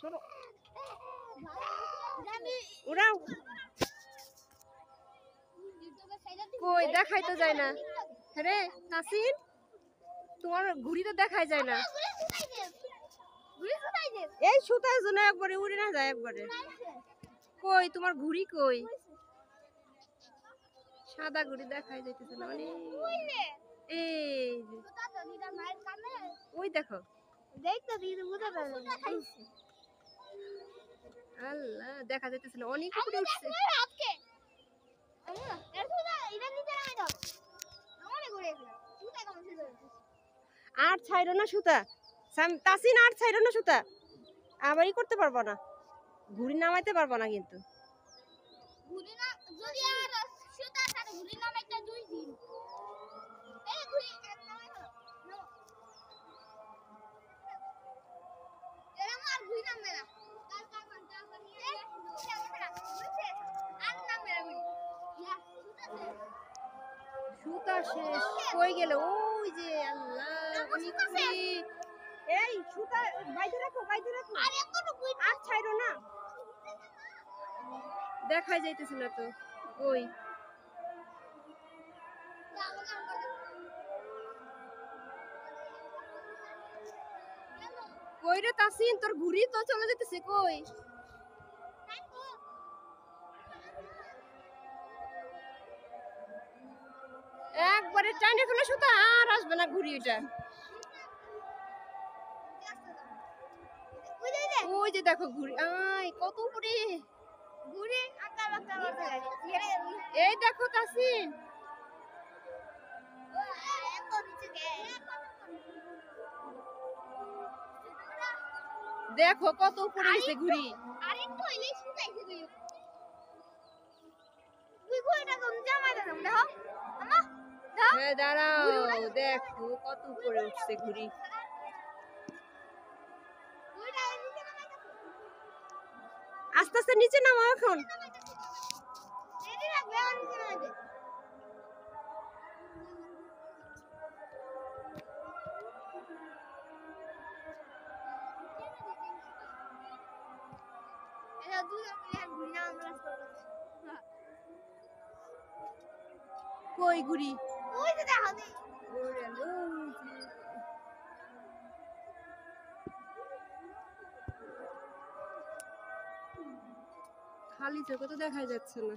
চলো উড়াও। কই দেখাই তো যায় না রে তাসিন, তোমার ঘুড়ি তো দেখাই যায় না। এই সুতার জন্য একবারে উড়ে না যায় একবারে। কই তোমার ঘুড়ি কই? সাদা ঘুড়ি দেখাই যাইতেছে না মানে। এই ওই দেখো আল্লাহ দেখা যাইতেছে না, অনেক উপরে উঠছে। আর ছাইরো না সুতা তাসিন, আর ছাইরো না সুতা, আবারই করতে পারবো না, ঘুড়ি নামাইতে পারবো না কিন্তু। সুতা শেষ কই গেল? ওই যে আল্লাহ, এই সুতা বাইতে রাখো, বাইতে রাখো, আর ছাইরো না, দেখাই যাইতেছে না তো। ওই কই রে তাসিন, তোর ঘুড়ি তো চলে যেতেছে কই? একবারে টাইনে ফেলে সুতা, আর আসবে না ঘুড়ি। ওটা ওই যে দেখো ঘুড়ি, আই কত উপরে ঘুড়ি। এই দেখো তাসিন, দেখো কত উপরে গেছে ঘুড়ি। হ্যাঁ দাঁড়াও, দেখো কত উপরে উঠছে ঘুড়ি। আস্তে আস্তে নিচে নামো এখন। কই ঘুড়ি? খালি চোখে তো দেখা যাচ্ছে না।